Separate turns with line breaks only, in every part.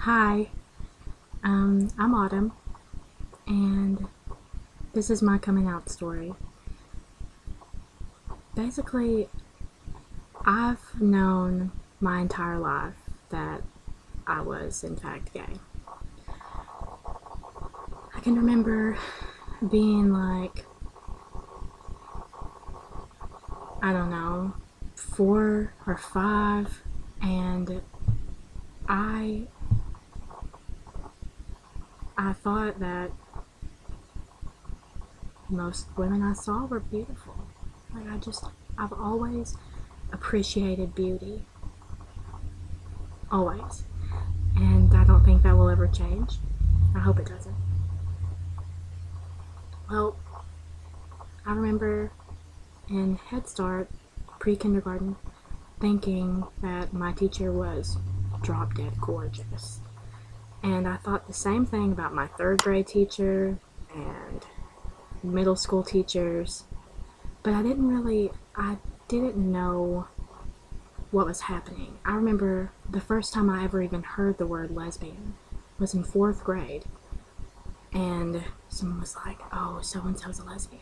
Hi, I'm Autumn, and this is my coming out story. Basically, I've known my entire life that I was, in fact, gay. I can remember being like, I don't know, 4 or 5, and I I thought that most women I saw were beautiful. I've always appreciated beauty. Always. And I don't think that will ever change. I hope it doesn't. Well, I remember in Head Start, pre-kindergarten, thinking that my teacher was drop dead gorgeous. And I thought the same thing about my 3rd grade teacher and middle school teachers, but I didn't know what was happening. I remember the first time I ever even heard the word lesbian was in 4th grade, and someone was like, oh, so and so's a lesbian.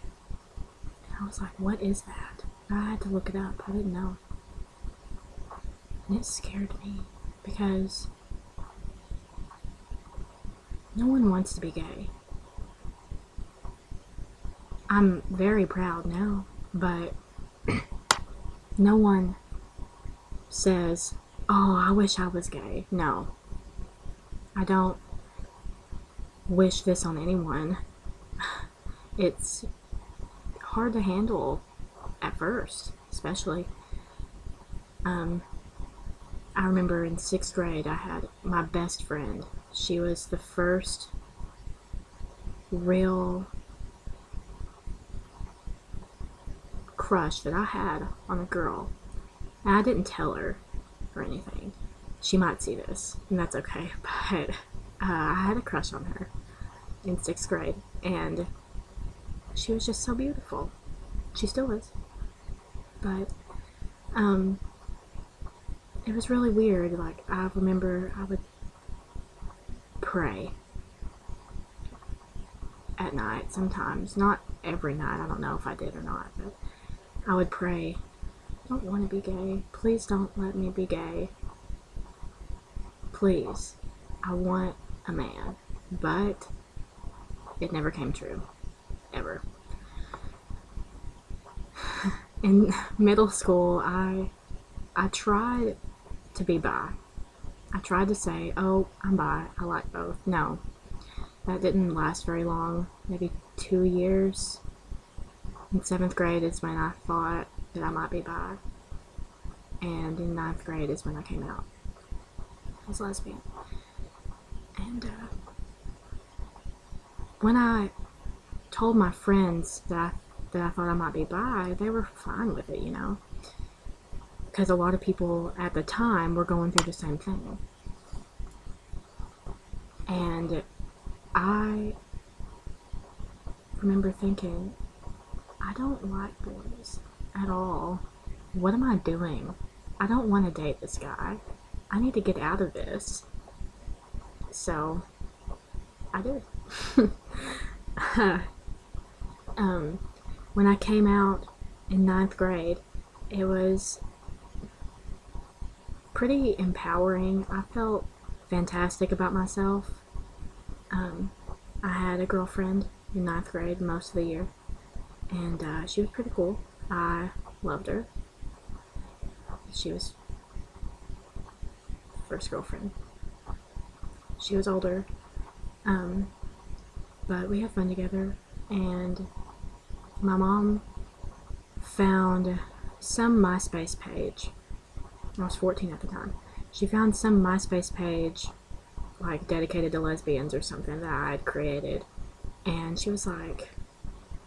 And I was like, what is that? And I had to look it up. I didn't know. And it scared me because no one wants to be gay. I'm very proud now, but no one says, oh, I wish I was gay. No, I don't wish this on anyone. It's hard to handle at first, especially. I remember in 6th grade I had my best friend. She was the first real crush that I had on a girl. And I didn't tell her or anything. She might see this, and that's okay, but I had a crush on her in 6th grade, and she was just so beautiful. She still is. But, it was really weird. Like, I remember I would pray at night sometimes. Not every night. I don't know if I did or not, but I would pray, I don't want to be gay. Please don't let me be gay. Please. I want a man. But it never came true. Ever. In middle school, I tried to be bi. I tried to say, oh, I'm bi. I like both. No. That didn't last very long. Maybe 2 years. In 7th grade is when I thought that I might be bi. And in 9th grade is when I came out as lesbian. And when I told my friends that I thought I might be bi, they were fine with it, because a lot of people at the time were going through the same thing. And I remember thinking, I don't like boys at all. What am I doing? I don't want to date this guy. I need to get out of this. So, I did. When I came out in 9th grade, it was pretty empowering. I felt fantastic about myself. I had a girlfriend in 9th grade most of the year, and she was pretty cool. I loved her. She was first girlfriend. She was older, but we had fun together, and my mom found some MySpace page. I was 14 at the time. She found some MySpace page, like, dedicated to lesbians or something that I had created, and she was like,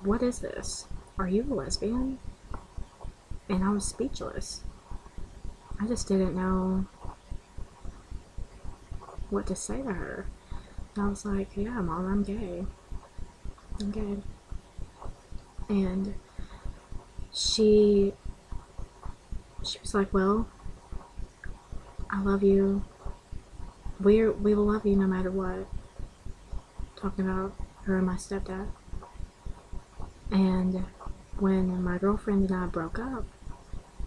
what is this? Are you a lesbian? And I was speechless. I just didn't know what to say to her. And I was like, yeah, Mom, I'm gay. I'm gay. And she was like, well, I love you. we will love you no matter what. Talking about her and my stepdad. And when my girlfriend and I broke up,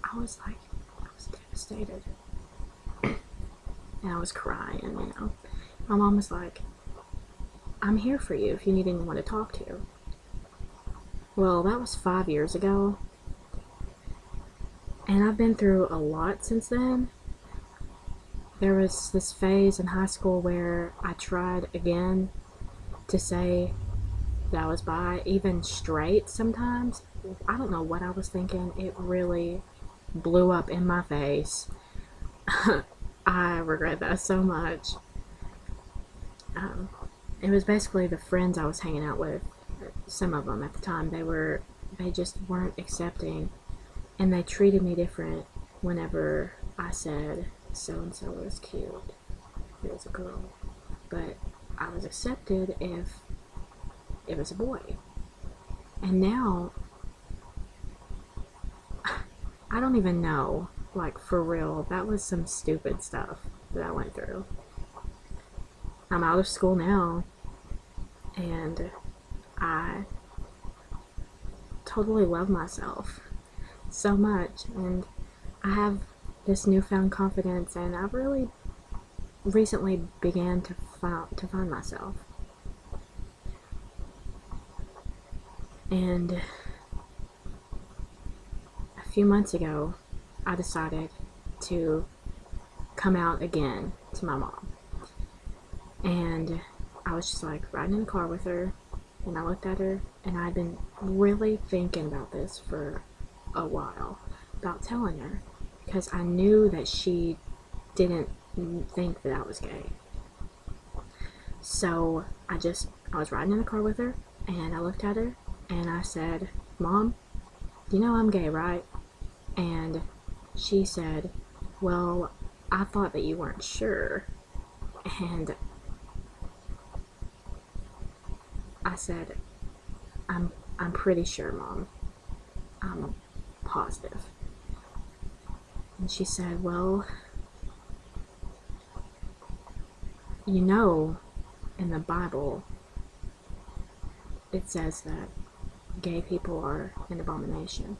I was devastated. And I was crying. My mom was like, I'm here for you if you need anyone to talk to. Well, that was 5 years ago. And I've been through a lot since then. There was this phase in high school where I tried again to say that I was bi, even straight sometimes. I don't know what I was thinking. It really blew up in my face. I regret that so much. It was basically the friends I was hanging out with. Some of them at the time, they just weren't accepting, and they treated me different whenever I said so and so was cute. It was a girl, but I was accepted if it was a boy. And now I don't even know, like, for real, that was some stupid stuff that I went through. I'm out of school now, and I totally love myself so much, and I have this newfound confidence, and I've really recently began to find myself. And a few months ago, I decided to come out again to my mom. And I was just like riding in the car with her, and I looked at her, and I'd been really thinking about this for a while, about telling her, because I knew that she didn't think that I was gay. So I was riding in the car with her, and I looked at her, and I said, Mom, you know I'm gay, right? And she said, well, I thought that you weren't sure. And I said, I'm pretty sure, Mom. I'm positive. And she said, well, in the Bible, it says that gay people are an abomination.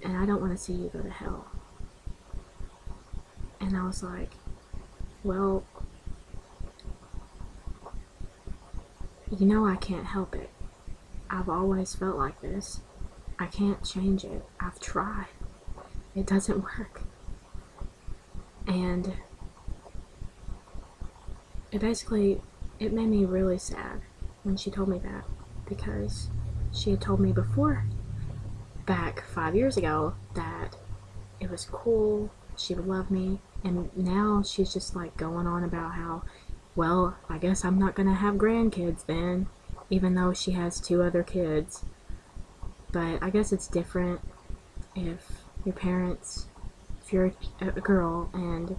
And I don't want to see you go to hell. And I was like, well, I can't help it. I've always felt like this. I can't change it. I've tried. It doesn't work. And it made me really sad when she told me that, because she had told me before, back 5 years ago, that it was cool, she would love me, and now she's just like going on about how, well, I guess I'm not gonna have grandkids then, even though she has 2 other kids. But I guess it's different if you're a girl and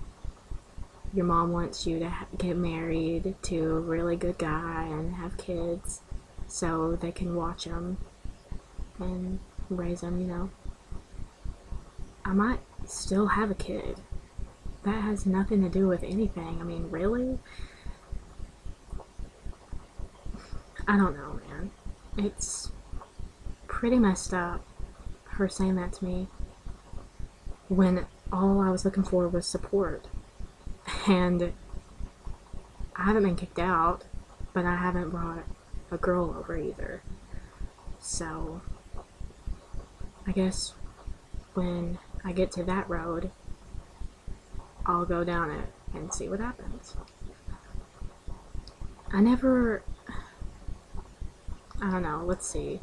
your mom wants you to get married to a really good guy and have kids so they can watch them and raise them. I might still have a kid. That has nothing to do with anything. I mean, really? I don't know, man. It's pretty messed up, her saying that to me, when all I was looking for was support. And I haven't been kicked out, but I haven't brought a girl over either. So I guess when I get to that road, I'll go down it and see what happens. I don't know, let's see.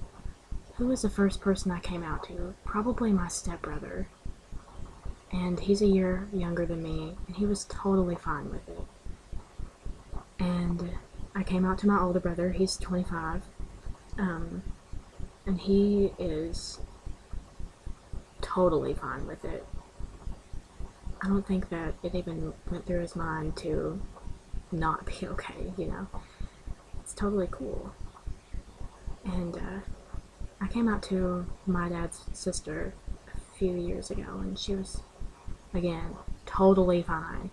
Who was the first person I came out to? Probably my stepbrother. And he's a year younger than me, and he was totally fine with it. And I came out to my older brother, he's 25, and he is totally fine with it. I don't think that it even went through his mind to not be okay, It's totally cool. And I came out to my dad's sister a few years ago, and she was, again, totally fine.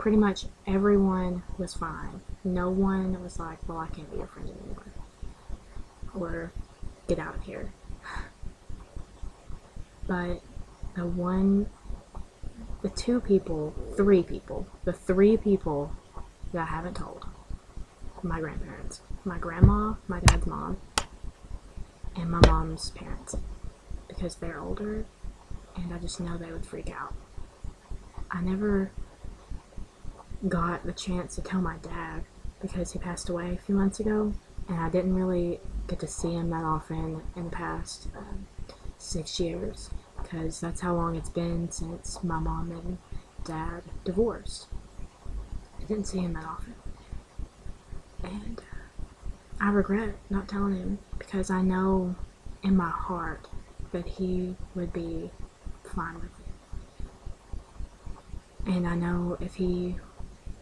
pretty much everyone was fine. No one was like, well, I can't be your friend anymore, or get out of here. But the three people that I haven't told, my grandparents, my grandma, my dad's mom, and my mom's parents, because they're older and I just know they would freak out. I never got the chance to tell my dad because he passed away a few months ago, and I didn't really get to see him that often in the past 6 years, because that's how long it's been since my mom and dad divorced. I didn't see him that often, and I regret not telling him, because I know in my heart that he would be fine with it. And I know if he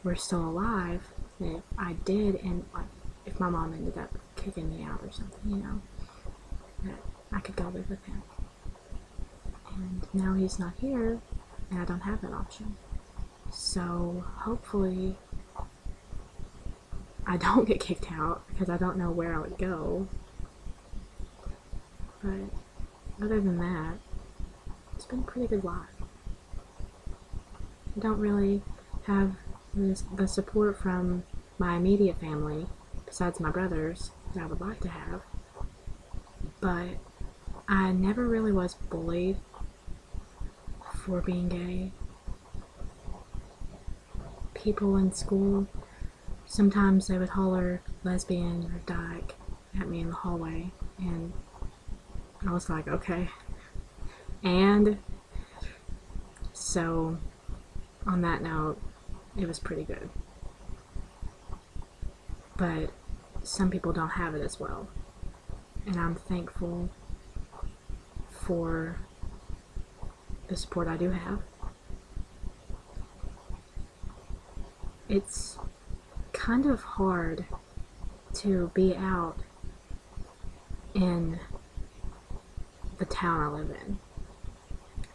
were still alive, if I did, and like if my mom ended up kicking me out or something, that I could go live with him. And now he's not here, and I don't have that option. So hopefully I don't get kicked out, because I don't know where I would go. But other than that, it's been a pretty good life. I don't really have the support from my immediate family, besides my brothers, that I would like to have. But I never really was bullied for being gay. People in school, sometimes they would holler lesbian or dyke at me in the hallway, and I was like, okay. And so, on that note, it was pretty good. But some people don't have it as well, and I'm thankful for the support I do have. It's kind of hard to be out in the town I live in.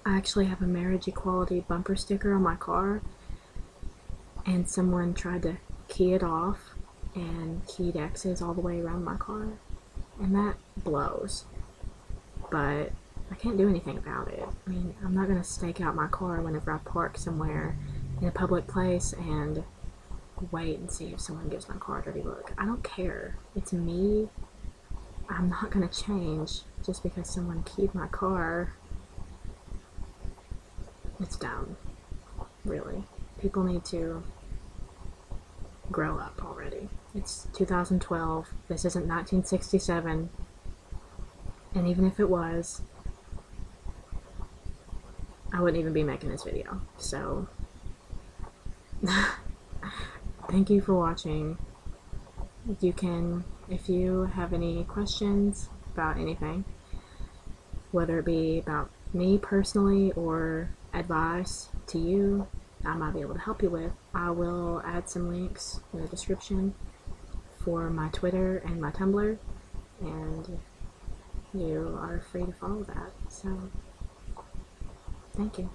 I actually have a marriage equality bumper sticker on my car, and someone tried to key it off and keyed X's all the way around my car, and that blows. But I can't do anything about it. I mean, I'm not going to stake out my car whenever I park somewhere in a public place and wait and see if someone gives my car a dirty look. I don't care. It's me. I'm not going to change just because someone keyed my car. It's dumb. Really. People need to grow up already. It's 2012. This isn't 1967. And even if it was, I wouldn't even be making this video. So, thank you for watching. You can, if you have any questions about anything, whether it be about me personally or advice to you I might be able to help you with, I will add some links in the description for my Twitter and my Tumblr, and you are free to follow that. So, thank you.